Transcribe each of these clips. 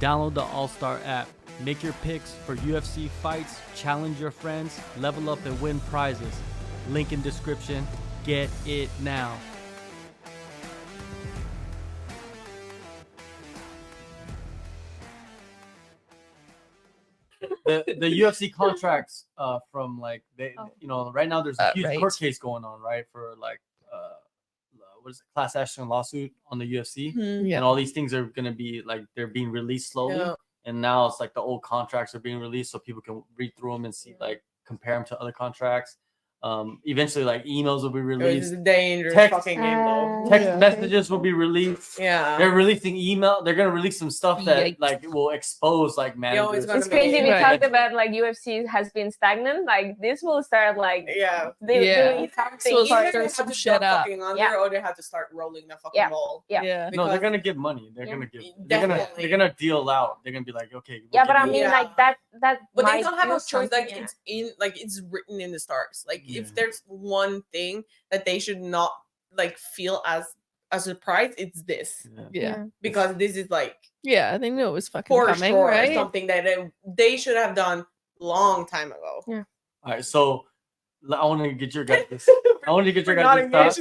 Download the AllStar app. Make your picks for UFC fights, challenge your friends, level up and win prizes. Link in description. Get it now. The UFC contracts from like right now there's a huge court case going on, right, for like what is it, class action lawsuit on the UFC, and all these things are gonna be like they're being released slowly, and now it's like the old contracts are being released so people can read through them and see like compare them to other contracts. Eventually, like emails will be released. It's a dangerous fucking game, though. Text messages will be released. Yeah, they're releasing email. They're gonna release some stuff that like will expose like managers. It's crazy. We talked about like UFC has been stagnant. Like this will start like doing something. So start some shit up. Or they have to start rolling the fucking ball. No, they're gonna give money. They're gonna give. They're gonna deal out. They're gonna be like, okay. But I mean, like that. But they don't have a choice. Like it's written in the stars. Like if there's one thing that they should not like feel as a surprise, it's this. Because this is like they knew it was fucking for coming, sure, right? something that they should have done long time ago. All right, so I want to get your guys. I want to get your guys' thoughts.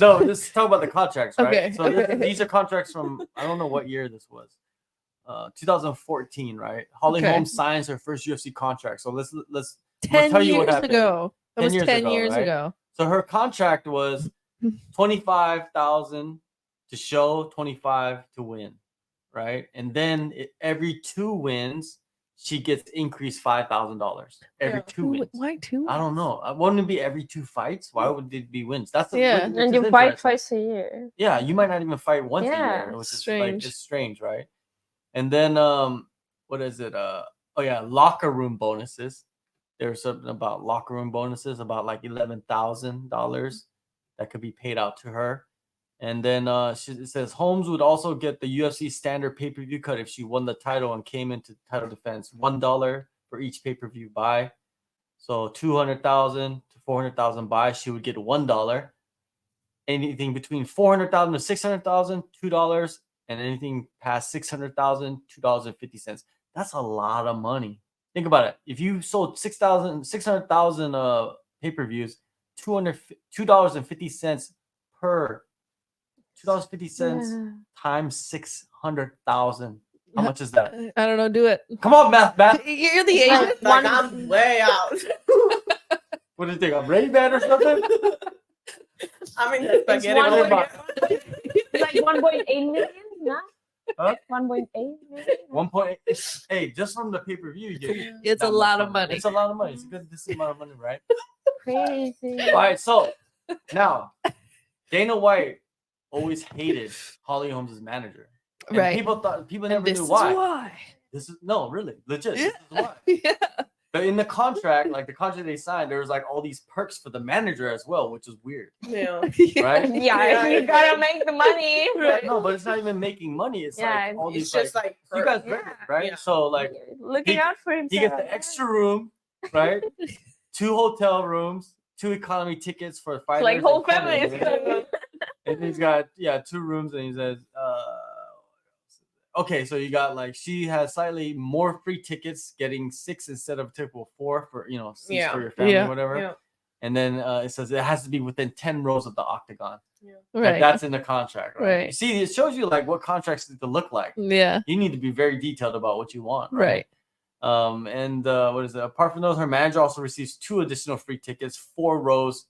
No, let's talk about the contracts, right? Okay. So these are contracts from I don't know what year this was. 2014, right? Holly Holmes signs her first UFC contract. So let's 10 tell you what years happened. ago. That was 10 years right? ago. So her contract was $25,000 to show, $25,000 to win, right? And then every 2 wins, she gets increased $5,000 every 2 wins. Why 2? I don't know. Wouldn't it be every 2 fights? Why would it be wins? That's and you fight twice a year. Yeah, you might not even fight once a year, which is strange. Like it's strange, right? And then what is it? Locker room bonuses. There's something about locker room bonuses, about like $11,000 that could be paid out to her. And then it says Holmes would also get the UFC standard pay-per-view cut if she won the title and came into title defense. $1 for each pay-per-view buy. So $200,000 to $400,000 buy, she would get $1. Anything between $400,000 to $600,000, $2. And anything past $600,000, $2.50. That's a lot of money. Think about it. If you sold 600,000 pay-per-views, $2.50 per $2.50 times 600,000. How much is that? I don't know. Do it. Come on, math. You're the Asian. I'm way out. What do you think? I'm Rain Man or something? I mean, spaghetti. It's like 1.8 million. No? Huh? 1.8 million. 1.8. Hey, just from the pay-per-view, you get it's a lot of money. It's a lot of money. It's a good amount of money, right? Crazy. All right, so now Dana White always hated Holly Holmes' manager. And right. People never knew why. This is really legit. This is why. But in the contract, like the contract they signed, there was like all these perks for the manager as well, which is weird. Yeah. Right? You gotta make the money. Right. No, but it's not even making money. It's like all these just like you guys read it, right? Yeah. So like looking out for himself. He gets the extra room, right? 2 hotel rooms, 2 economy tickets for fighters. Like whole family is coming. And he's got 2 rooms, and he says, okay, so you got like she has slightly more free tickets, getting 6 instead of typical 4 for seats for your family or whatever. Yeah. And then it says it has to be within 10 rows of the octagon. Yeah. Right. Like, that's in the contract, right? You see, it shows you like what contracts need to look like. Yeah. You need to be very detailed about what you want. Right. And what is it? Apart from those, her manager also receives 2 additional free tickets, 4 rows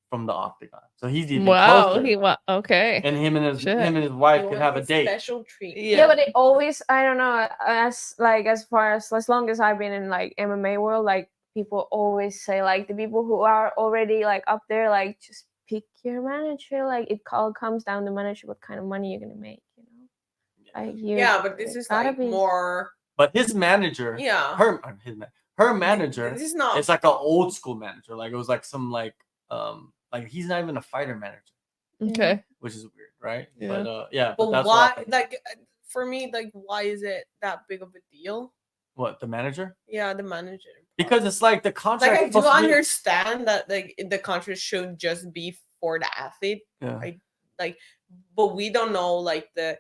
from the octagon. So he's even closer. Okay. And him and his wife could have a date. Special treat. Yeah, but it always, I don't know, as long as I've been in like MMA world, like people always say like the people who are already like up there, like just pick your manager. Like it all comes down to manager, what kind of money you're gonna make, Like but this is like more. But his manager, her manager, this is not. It's like an old school manager. Like it was like some like he's not even a fighter manager. Okay. Which is weird, right? Yeah. But that's why? Like for me, like why is it that big of a deal? What, the manager? Yeah, the manager. Because it's like the contract. Like I do understand that like the contract should just be for the athlete. Yeah. But we don't know like the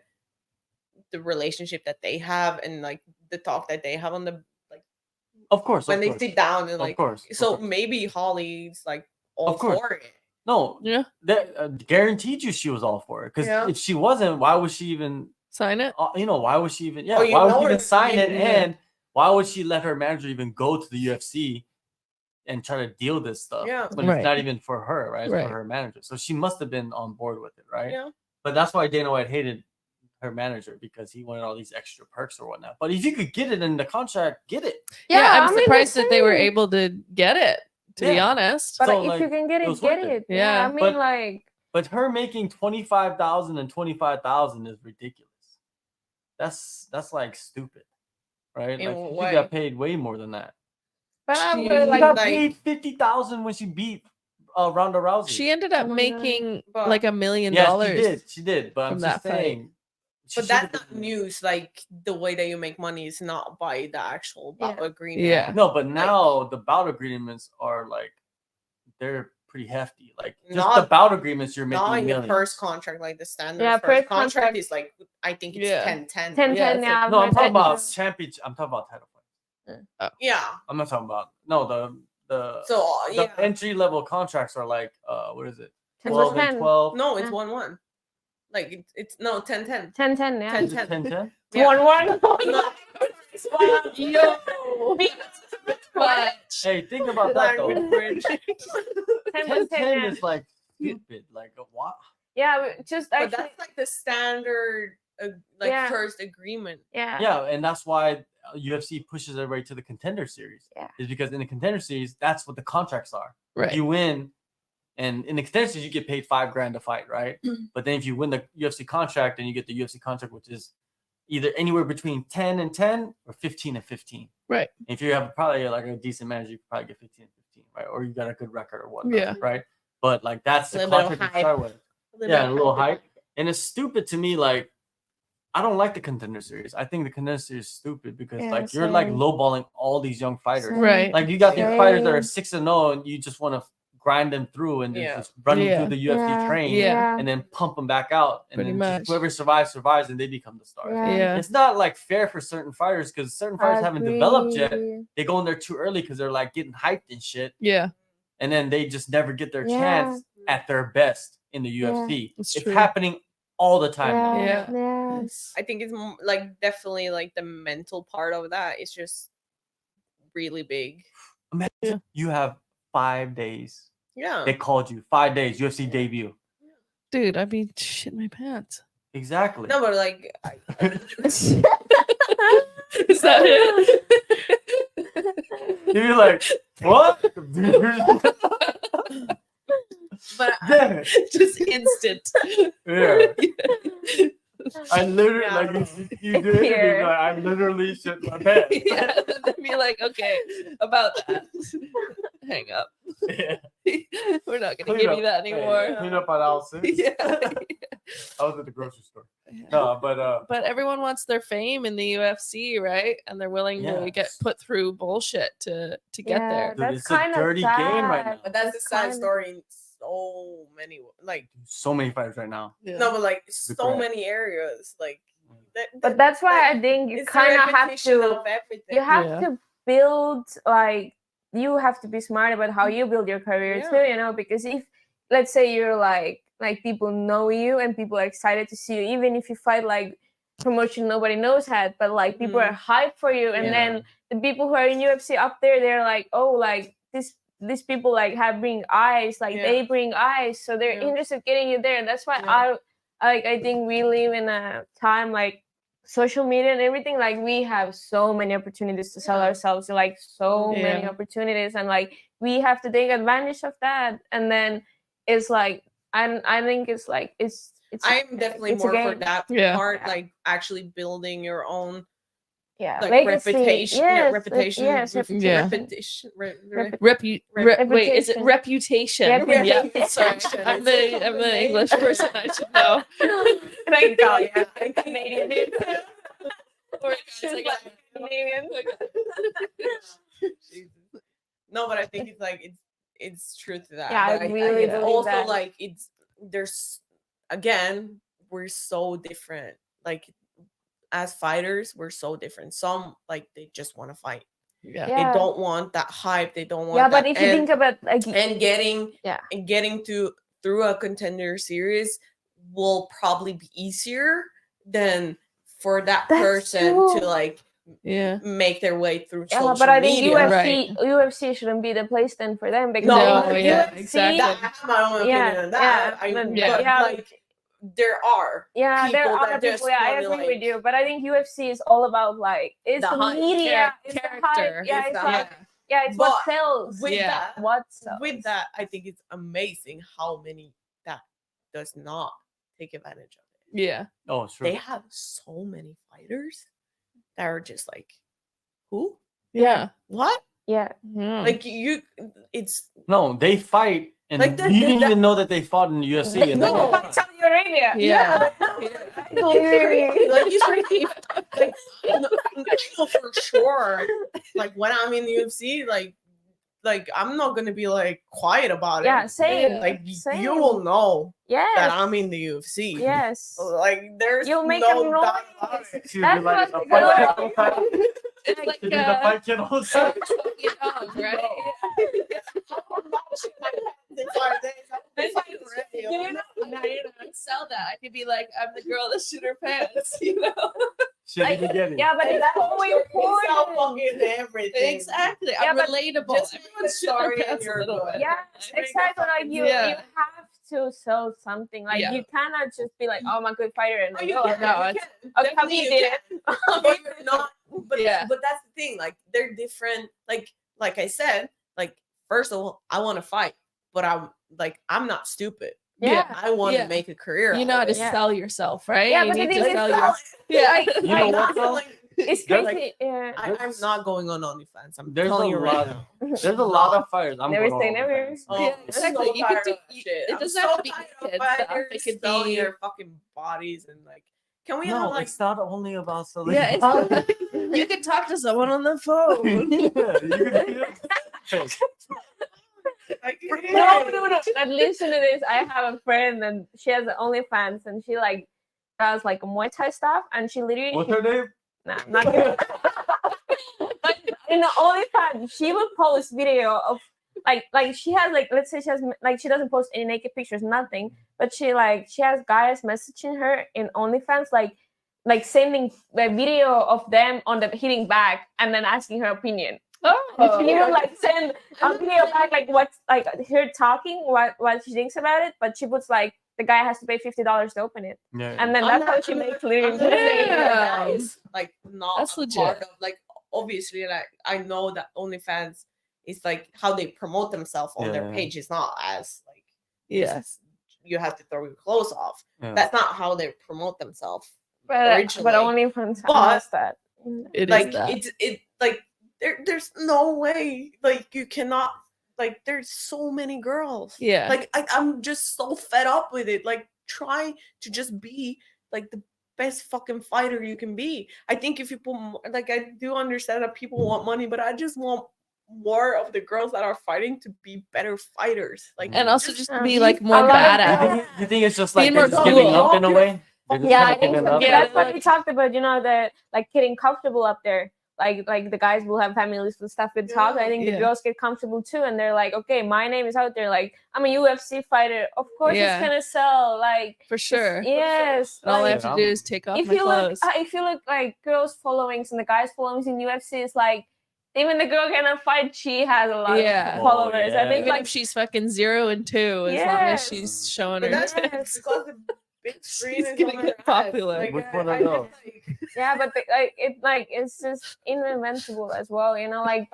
the relationship that they have and like the talk that they have on the like Of course, when of they course. sit down and Of like course, of so course. maybe Holly's like all Of course. for it. No, Yeah. that guaranteed you she was all for it. Because Yeah. if she wasn't, why would she even? Sign it. Why would she even? Yeah, Oh, you why would know she even her- sign it? yeah. And why would she let her manager even go to the UFC and try to deal this stuff? Yeah. When Right. it's not even for her, right? It's Right. for her manager. So she must have been on board with it, right? Yeah. But that's why Dana White hated her manager, because he wanted all these extra perks or whatnot. But if you could get it in the contract, get it. Yeah, I I'm mean, surprised that they were same. able to get it. To be Yeah. honest, But So, if you like, can get it it, was get worth it. it. Yeah, I Yeah. mean, But- like, But her making 25,000 and 25,000 is ridiculous. That's like stupid, right? In Like what she way? got paid way more than that. but I'm She good. She Like, got like- paid 50,000 when she beat Ronda Rousey. she ended up Oh my God. making But- like $1 million. Yes, she did. But I'm from just that fight. saying. she But that's should've not been- news. Like the way that you make money is not by the actual bout Yeah. agreement. Yeah. No, but now the bout agreements are like, they're pretty hefty. Like just Not- the bout agreements, you're Not making in the millions. first contract, like the standard Yeah, first first contract contract- is like I think it's Yeah. 10-10. 10-10, Yeah, it's yeah. I've No, I'm heard talking that about too. championship. I'm talking about title fights. Yeah. I'm not talking about the So the yeah. entry level contracts are like what is it? 10 12 and 10. 12. No, it's Yeah. 1-1. Like it's no 10-10. 10-10, yeah. 10. Is it 10-10? Yeah. 1-1. No. Yo, but Hey, think about that though. Language. 10-10, 10-10 yeah. is like stupid. Like what? Yeah, but just But actually, that's like the standard like Yeah. first agreement. yeah. Yeah, and that's why UFC pushes everybody to the Contender Series. Yeah. Is because in the Contender Series, that's what the contracts are. right. You win, and in the Contender Series, you get paid $5,000 to fight, right? But then if you win the UFC contract, then you get the UFC contract, which is either anywhere between 10 and 10 or 15 and 15. Right. If you have probably like a decent manager, you could probably get 15 and 15, right? Or you got a good record or whatnot, Yeah. right? But like that's the A little bit of contract you hype. start with. Yeah, a little hype. And it's stupid to me. Like, I don't like the Contender Series. I think the Contender Series is stupid because Yeah, like you're like same. lowballing all these young fighters. Same. Right. Like you got these fighters that are Same. 6-0, and you just want to grind them through and Yeah. just run them Yeah. through the UFC Yeah. train, Yeah. and then pump them back out, and Pretty then much. just whoever survives, and they become the stars. Yeah. Yeah. It's not like fair for certain fighters because certain fighters haven't developed yet. Agree. They go in there too early because they're like getting hyped and shit, Yeah. and then they just never get their Yeah. chance at their best in the UFC. It's It's true. happening all the time now. Yeah. Yeah. Yeah. I think it's like definitely like the mental part of that is just really big. Imagine Yeah. you have 5 days. Yeah. They called you 5 days UFC debut. Dude, I'd be shitting my pants. Exactly. No, but like Is that it? You'd be like, what? but Damn it. Just instant. Yeah. I literally Yeah. like you do it. Here. Like, I literally shit my pants. Yeah. They'd be like, okay, about that. Hang up. Yeah. We're not gonna Clean give up. you that Hey, anymore. clean up on aisle 6. Yeah. I was at the grocery store. No, but But everyone wants their fame in the UFC, right? And they're willing to get Yes. put through bullshit to get Yeah, there. Dude, that's it's a kind of dirty game right now. but that's a sad Kinda- story in so many like so many fighters right now. no, but like so Regret. many areas like. But that's why I think you it's the kind of have repetition to. of everything. You have Yeah. to build like you have to be smart about how you build your career Yeah. too, you know, because if let's say you're like people know you and people are excited to see you, even if you fight like promotion nobody knows at, but like people are hyped for you, and Yeah. then the people who are in UFC up there, they're like, oh, like these people like have bring eyes, like Yeah. they bring eyes, so they're Yeah. interested in getting you there. And that's why Yeah. I think we live in a time like social media and everything, like we have so many opportunities to sell Yeah. ourselves, like so many Yeah. opportunities, and like we have to take advantage of that. And then it's like I think it's like it's I'm definitely it's a more for game. that Yeah. part, Yeah. like actually building your own yeah, like legacy. reputation, Yes, reputation, yes, Yeah. repetition, Wait, is it reputation? Reputation. Yeah, sorry. I'm the English person. I should know. Thank God, yeah, I'm Canadian. Or it's like No, but I think it's like it's truth to that. Yeah, But I really it's believe also that. like there's again we're so different. Like as fighters, we're so different. Some like they just want to fight. Yeah. They don't want that hype. They don't want. Yeah, that. but if you think about like and getting yeah, and getting to through a contender series will probably be easier than for that That's person true. to like Yeah. make their way through yeah, social but I think media. UFC shouldn't be the place then for them because No, in yeah, UFC, exactly. That, I have my own opinion on that. But like there are there people are that people. just Yeah, I wanna, agree like, with you, but I think UFC is all about like it's the hype, media, it's the hype. character. Yeah, It's it's the like hype. it's what But sells. with Yeah. that, What sells. with that, I think it's amazing how many that does not take advantage of it. Yeah. Oh, it's true. They have so many fighters that are just like, who? Yeah. What? Yeah. Like it's No, they fight, and Like, you didn't even know that they fought in the UFC. And No. then Saudi Arabia. Yeah. like you crazy. Like I know for sure. Like when I'm in the UFC, like I'm not gonna be like quiet about it. Yeah, same. Like Same. you will know Yes. that I'm in the UFC. Yes. Like there's You'll make no a doubt about noise. it. she'll That's be like, what the the fight girl- channel title. It's like She'll be the fight channel host. right? In 5 days, I'll be fighting Do you ready. know? Now you don't sell that. I could be like, I'm the girl that shit her pants, you know? Shit in the beginning. Yeah, but it's so You sell important. fucking everything. Exactly. Yeah, I'm but relatable. just Everyone's make a story shit their and pants a you're little good. bit. Yeah, exactly. Like you Yeah. have to sell something. Like Yeah. you cannot just be like, "Oh, I'm a good fighter," and Oh, like, you "Oh, can. no, You it's- can. okay, Definitely you you did can. it." But you're not. But Yeah. but that's the thing. Like they're different. Like I said. Like first of all, I want to fight, but I'm not stupid. Yeah. I want to Yeah. make a career. You out know how of to it. Yeah. sell yourself, right? Yeah, you but the need thing to is, sell like, your like, You know what, though? Like, it's There's- crazy. Yeah. I'm not going on OnlyFans. I'm There's telling a you right lot. now. There's a lot of fighters. I'm Never going say on never. OnlyFans. Oh, Yeah, I'm exactly. so You could tired do- of that shit. it I'm doesn't so have to be tired of naked stuff. It fighters could selling be- their fucking bodies and like. Can we have No, like? it's not only about selling. Yeah, it's you can talk to someone on the phone. Yeah, you can Like, No. But listen to this. I have a friend and she has OnlyFans and she like does like Muay Thai stuff and she literally. What's her name? Nah, I'm not gonna. But in the OnlyFans, she will post video of like she has like let's say she has like she doesn't post any naked pictures, nothing. But she has guys messaging her in OnlyFans like sending a video of them on the hitting back and then asking her opinion. Oh, She will like send a video back like what's like her talking what she thinks about it, but she puts like the guy has to pay $50 to open it, Yeah. and then that's how she makes I'm literally. not saying Yeah. that is like not That's a legit. part of like obviously like I know that OnlyFans is like how they promote themselves on their Yeah. page is not as like yes. you have to throw your clothes off. Yeah. That's not how they promote themselves. But originally. OnlyFans But- has that. It is Like that. it like there's no way like you cannot like there's so many girls. Yeah. Like I'm just so fed up with it. Like try to just be like the best fucking fighter you can be. I think if you put more, like I do understand that people want money, but I just want more of the girls that are fighting to be better fighters. Like And also just to be Um, like more a lot of badass. You think it's just like Being they're more just giving cool. up in a way? They're just Yeah, kinda I think giving so. up? Yeah, That's what like- we talked about. You know, the like getting comfortable up there. Like the guys will have families and stuff with talk. I think the Yeah. girls get comfortable too, and they're like, okay, my name is out there. Like I'm a UFC fighter. Of course, Yeah. it's gonna sell. Like For sure. yes. And all I like, have to do is take off if my you look, clothes. if you look like girls' followings and the guys' followings in UFC, is like even the girl cannot fight. She has a lot Yeah. of followers. Oh, I think Even like if she's fucking 0 and 2, as long as Yes. she's showing but her that's Yes. because the big screen She's is gonna on get her popular. ass. Which Like, one I of those? yeah, but it's just inventable as well. You know, like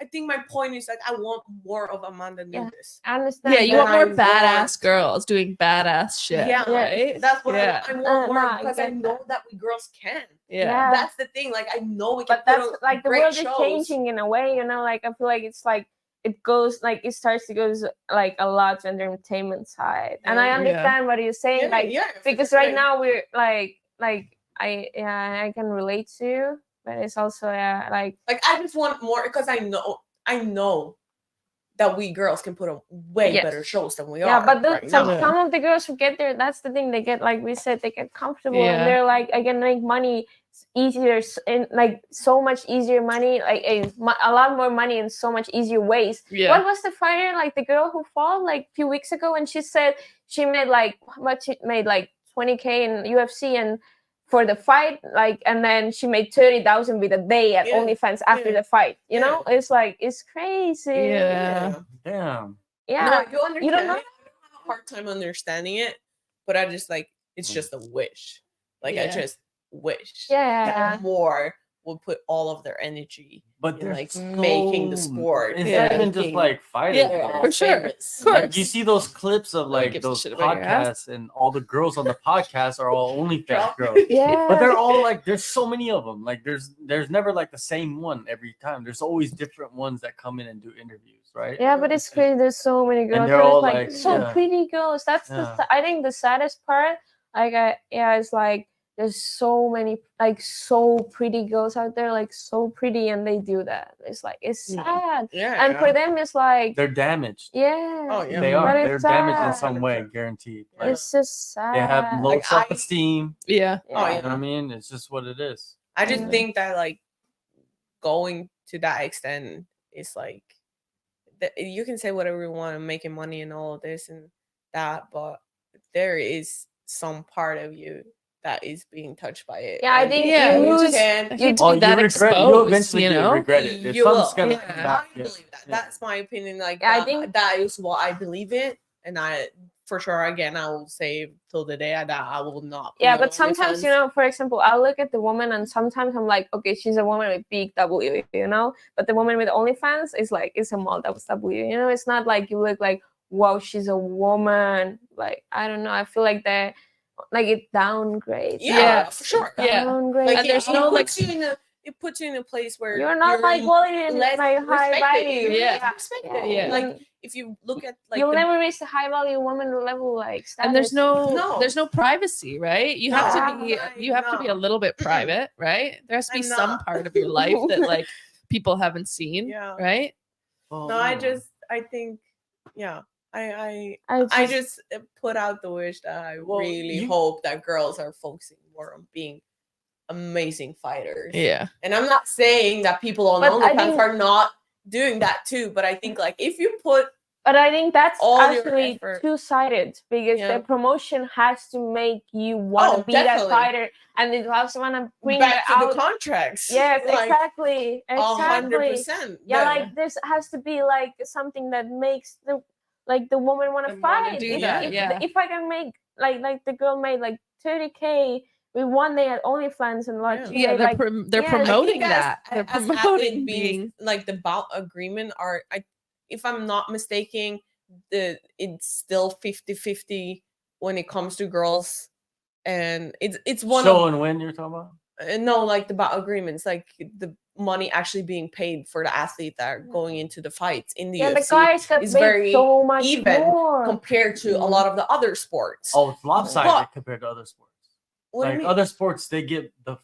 I think my point is like I want more of Amanda Yeah. Nunes. I understand. Yeah, you that. want more I badass want- girls doing badass shit. Yeah, right? That's what Yeah. I want more nah, because I exactly. know that we girls can. Yeah. That's the thing. Like I know we can But put that's on like the great world shows. is changing in a way. You know, like I feel like it's like it goes like it starts to go like a lot to the entertainment side, and I Yeah. understand what you're saying. Yeah, like yeah, because for right sure. now we're like I can relate to you, but it's also like Like I just want more because I know that we girls can put on way better shows than we yeah, are. but right some now. of the girls who get there, that's the thing, they get, like we said, they get comfortable and they're like, I can make money easier, and like so much easier money, like a lot more money in so much easier ways. What was the fighter, like the girl who fought like a few weeks ago, and she said she made like how much, it made like 20K in UFC and for the fight, like, and then she made 30,000 with a day at OnlyFans after the fight. You know, it's like, it's crazy. Damn. No, I do understand. You don't know? I have a hard time understanding it, but I just like, it's just a wish. Like I just wish that more would put all of their energy but in like making the sport. It's not even just like fighting. For sure. Of course. Like, you see those clips of like those podcasts, and all the girls on the podcast are all OnlyFans girls. But they're all like, there's so many of them. Like there's never like the same one every time. There's always different ones that come in and do interviews, right? Yeah, but it's crazy. There's so many girls. And they're all like so pretty girls. That's I think the saddest part. Like it's like there's so many like so pretty girls out there, like so pretty, and they do that. It's like, it's sad. And for them it's like they're damaged. They are. They're damaged in some way, guaranteed. Like, it's just sad. They have low self-esteem. You know what I mean? It's just what it is. I just think that like going to that extent is like, you can say whatever you want and making money and all of this and that, but there is some part of you that is being touched by it. Yeah, I think you eventually regret it. I believe that. That's my opinion. Like I think that is what I believe in, and I for sure again I will say till the day that I will not. Yeah, but sometimes for example, I look at the woman and sometimes I'm like, okay, she's a woman with big W, but the woman with OnlyFans is like, it's a small W. It's not like you look like, wow, she's a woman. Like, I don't know. I feel like that, like, it downgrades. Yeah, for sure. Downgrades. Like, and there's no like it puts you in a place where you're not like high value. Respected. Like if you look at like you'll never reach the high value woman level like status. And there's no privacy, right? You have to be a little bit private, right? There has to be some part of your life that like people haven't seen, right? No, I think I just put out the wish that I really hope that girls are focusing more on being amazing fighters. And I'm not saying that people on OnlyFans are not doing that too, but I think like if you put but I think that's actually two-sided because the promotion has to make you want to be that fighter, and it also want to bring back to out the contracts. Yes, like, exactly. 100%. Yeah, like this has to be like something that makes the woman want to fight. Do that. If I can make like the girl made like 30K with one day at OnlyFans and like they're promoting that. They're promoting being like the bout agreement are if I'm not mistaken, it's still 50-50 when it comes to girls, and it's one and when you're talking about. No, like the bout agreements, like the money actually being paid for the athlete that are going into the fights in the UFC the guys got is very so much even more compared to a lot of the other sports. Oh, it's lopsided compared to other sports. What like other sports, they get the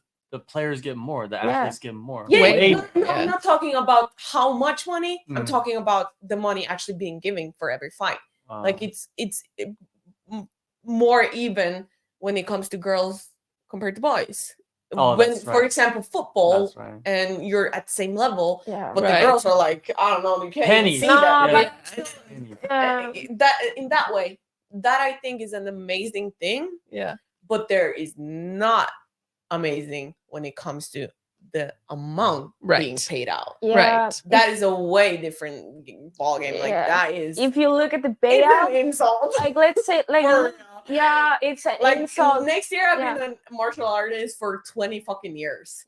players get more, the athletes get more. I'm not talking about how much money. I'm talking about the money actually being given for every fight. Like it's more even when it comes to girls compared to boys. For example, football, and you're at the same level, but the girls are like, I don't know, you can't see that. That in that way, that I think is an amazing thing. But there is not amazing when it comes to the amount being paid out. That is a way different ball game. Like that is. If you look at the payout, it's an insult. Like let's say it's an insult. Next year I've been a martial artist for 20 fucking years.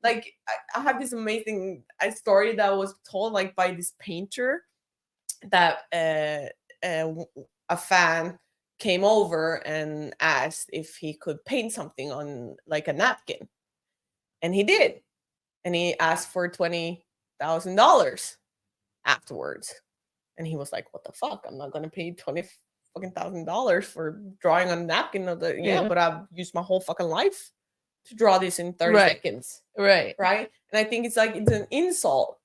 Like I have this amazing story that was told like by this painter that a fan came over and asked if he could paint something on like a napkin, and he did, and he asked for $20,000 afterwards, and he was like, "What the fuck? I'm not gonna pay $20,000 for drawing on a napkin." But I've used my whole fucking life to draw this in 30 seconds. Right. And I think it's like it's an insult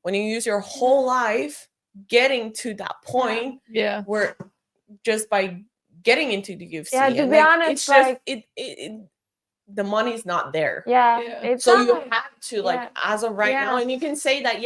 when you use your whole life getting to that point where just by getting into the UFC, Yeah, to and be like, honest, it's like just the money's not there. it's So not, you have to like as of right now, and you can say that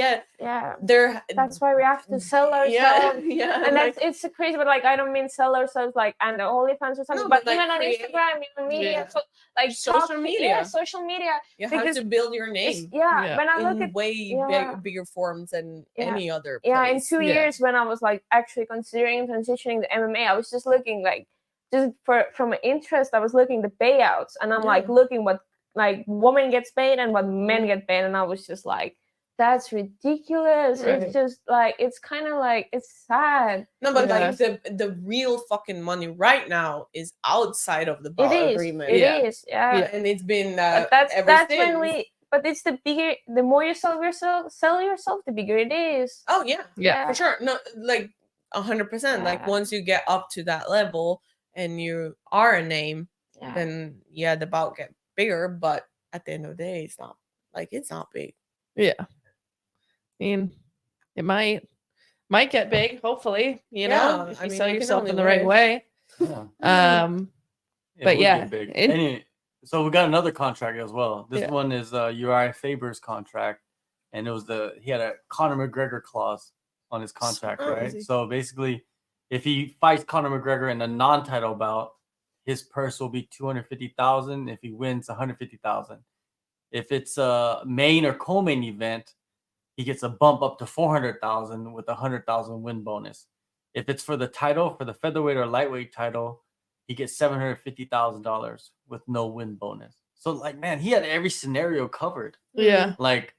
there. That's why we have to sell ourselves. Yeah, and like, it's crazy, but like I don't mean sell ourselves like and the OnlyFans or something, No, but but, like, even on create- Instagram, even media, so, like social media. social media. You have to build your name. When I look in at way bigger forms than any other in place. 2 years when I was like actually considering transitioning to MMA, I was just looking like just from an interest, I was looking the payouts, and I'm like looking what like woman gets paid and what men get paid, and I was just like, that's ridiculous. It's just like it's kind of like it's sad. No, but like the real fucking money right now is outside of the bar agreement. It is, and it's been but that's when we. But it's the bigger, the more you sell yourself, the bigger it is. Oh yeah, for sure. No, like 100%. Like once you get up to that level and you are a name, then the bout get bigger. But at the end of the day, it's not big. Yeah, I mean, it might get big. Hopefully, you know, if you sell yourself in the right way. But big. Anyway, so we got another contract as well. This one is Uriah Faber's contract, and it was he had a Conor McGregor clause on his contract, right? So basically, if he fights Conor McGregor in a non-title bout, his purse will be $250,000. If he wins, $150,000. If it's a main or co-main event, he gets a bump up to $400,000 with a $100,000 win bonus. If it's for the title, for the featherweight or lightweight title, he gets $750,000 with no win bonus. So like, man, he had every scenario covered. Yeah. Like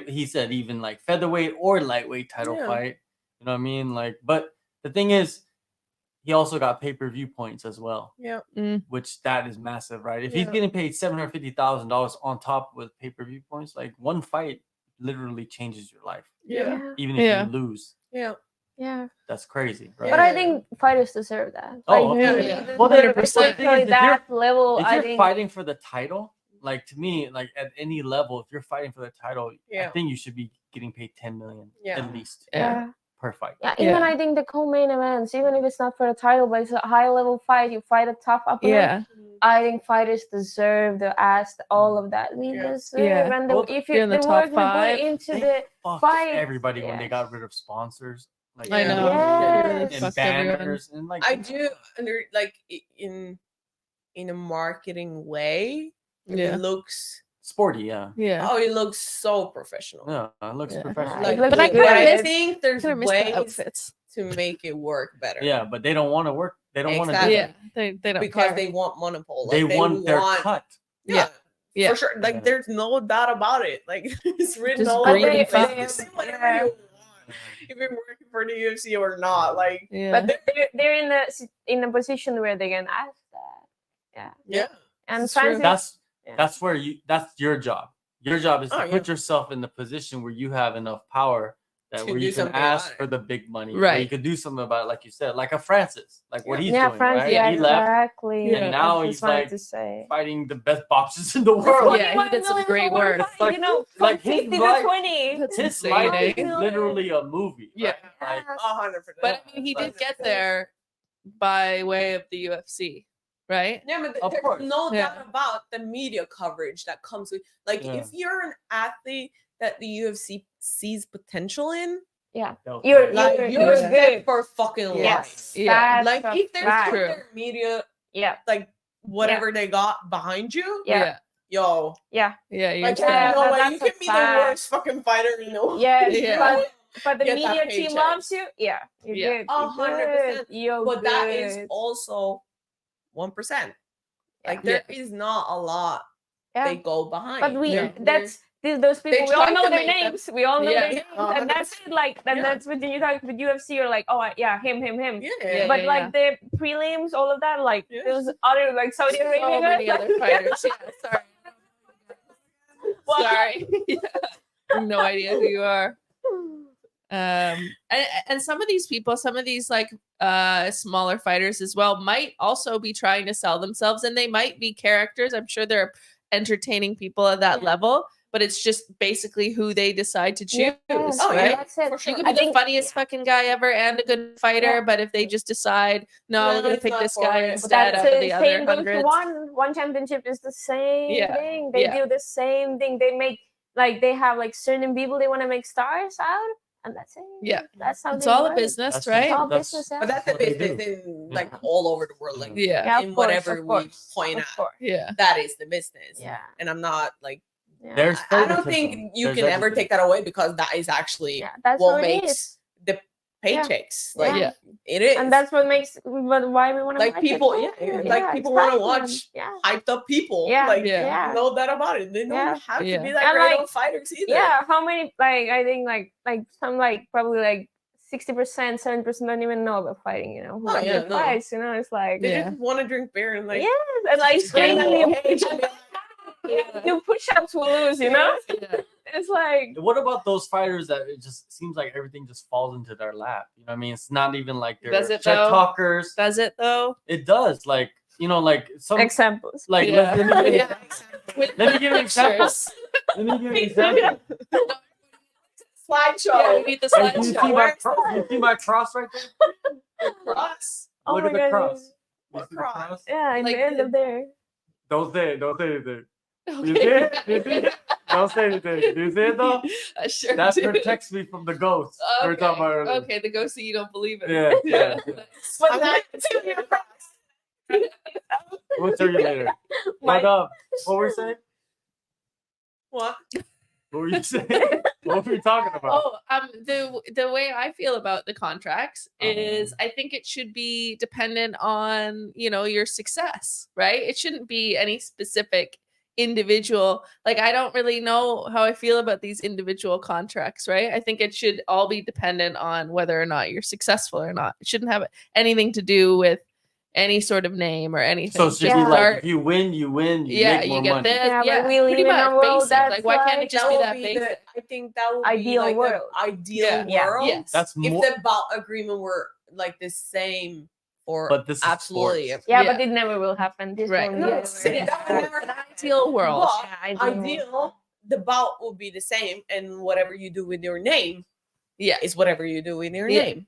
he said, even like featherweight or lightweight title fight. You know what I mean? Like, but the thing is, he also got pay-per-view points as well. Yeah. Which that is massive, right? If he's getting paid $750,000 on top with pay-per-view points, like one fight literally changes your life. Yeah. Even if you lose. Yeah. Yeah. That's crazy, right? But I think fighters deserve that. Oh, like, 100%. That level, if I you're think fighting for the title, like to me, like at any level, if you're fighting for the title, I think you should be getting paid $10 million at least per fight. Yeah, even I think the co-main events, even if it's not for the title, but it's a high-level fight, you fight a tough opponent. I think fighters deserve the all of that. We deserve, and if you're in the top five, into the fight, everybody when they got rid of sponsors. Like, I know, and banners and like I do under like in a marketing way. It looks sporty, Oh, it looks so professional. Yeah, it looks professional. Like, but I think there's ways outfits to make it work better. Yeah, but they don't want to work. They don't want to do it. They don't because care. they want monopole. Like, they want their cut. Yeah. For sure. Like there's no doubt about it. Like it's written all over the place. Whatever you want. If you're working for the UFC or not, like, but they're in a position where they can ask that. Yeah. And that's where that's your job. Your job is to put yourself in the position where you have enough power that where you can ask for the big money, right? You could do something about it, like you said, like a Francis, like what he's doing, right? He left, and now he's like fighting the best boxers in the world. Yeah, he did some great work. Like, you know, like his life, his life is literally a movie. Yeah, right? Like 100%. But I mean, he did get there by way of the UFC. Right? Yeah, but there's no doubt about the media coverage that comes with, like, if you're an athlete that the UFC sees potential in, you're good for fucking life. Yeah, like if there's media, like whatever they got behind you, yo, yeah, like no way you can be the worst fucking fighter in the world. But the media team loves you. Yeah, you're good. 100%. But that is also 1%. Like there is not a lot they go behind. But that's those people. We all know their names. We all know their names, and that's it. Like that's when you talk with UFC. You're like, oh him. But like the prelims, all of that, like there's other like Saudi Arabia. So many other fighters. Sorry. I have no idea who you are. And some of these people, some of these like smaller fighters as well might also be trying to sell themselves, and they might be characters. I'm sure they're entertaining people at that level, but it's just basically who they decide to choose. Yes, Oh, yeah, right? that's it. for sure. You could I be the think- funniest fucking guy ever and a good fighter, Yeah. but if they just decide, no, No, we're gonna it's pick not this for guy it. instead That's out of the the other same goes to hundreds. one championship is the same Yeah, thing. They yeah. do the same thing. They make like they have like certain people they want to make stars out, and that's it. Yeah. That's how It's they all a work. business, That's right? It's all That's- business. But that's the what they business do. in like all over the world. Like Yeah. Yeah, in of course, whatever of we course, point of at, course. Yeah. that is the business. Yeah. And I'm not like Yeah. There's I don't favoritism. think you There's can ever everything. take that away because that is actually Yeah, that's what what it makes is. the paychecks. Yeah. Like Yeah. it is. And that's what makes why we want to like people, like people want to watch Yeah. hyped up people. Yeah. Like Yeah. no doubt about it. They don't Yeah. have Yeah. to be like And, great like, on fighters either. Yeah, how many like I think like some like probably like 60%, 70% don't even know about fighting, you know, who Oh, like yeah, the no. fights, you know, it's like They Yeah. just want to drink beer and like yes, and like scream screaming on you the page and be like, do push-ups will lose, you know? Yeah. It's like What about those fighters that it just seems like everything just falls into their lap? You know what I mean? It's not even like they're Does it, shit though? talkers. Does it though? It does. Like, you know, like some examples. like Yeah. let me give you- Yeah. With Let me give you an example. pictures. Let me give you an example. slideshow. Yeah, we need the Like, slideshow. you see my cross right there? Cross. Oh Look my at the God. cross. You What see the cross? cross? Yeah, in Like the end of there. Don't say it. Don't say anything. You see Okay. it? You see it? Don't say anything. Do you see it though? I sure That do. protects me from the ghosts. We were talking about earlier. Okay, the ghost that you don't believe in. Yeah, yeah, yeah. But I'm that, not seeing your cross. We'll tell you later. my, What were we saying? What? What were you saying? What were we talking about? Oh, the way I feel about the contracts is I think it should be dependent on, you know, your success, right? It shouldn't be any specific individual. Like, I don't really know how I feel about these individual contracts, right? I think it should all be dependent on whether or not you're successful or not. It shouldn't have anything to do with any sort of name or anything. So it should Yeah. be like if you win, you win. You yeah, make more you get money. this. Yeah, Yeah, but we live pretty in a much world basic. that's Like, why can't it like- just That be would that be basic? I think that would be Ideal like world. the ideal Yeah. Yeah. world. Yes. That's If more. the bout agreement were like the same for But this is absolutely sports. yeah, Yeah. but it never will happen. This Right. won't No, never see, happen. that would never An happen. ideal world. But Yeah, ideal. ideal, the bout will be the same, and whatever you do with your name Yeah. is whatever you do with your Yeah. name.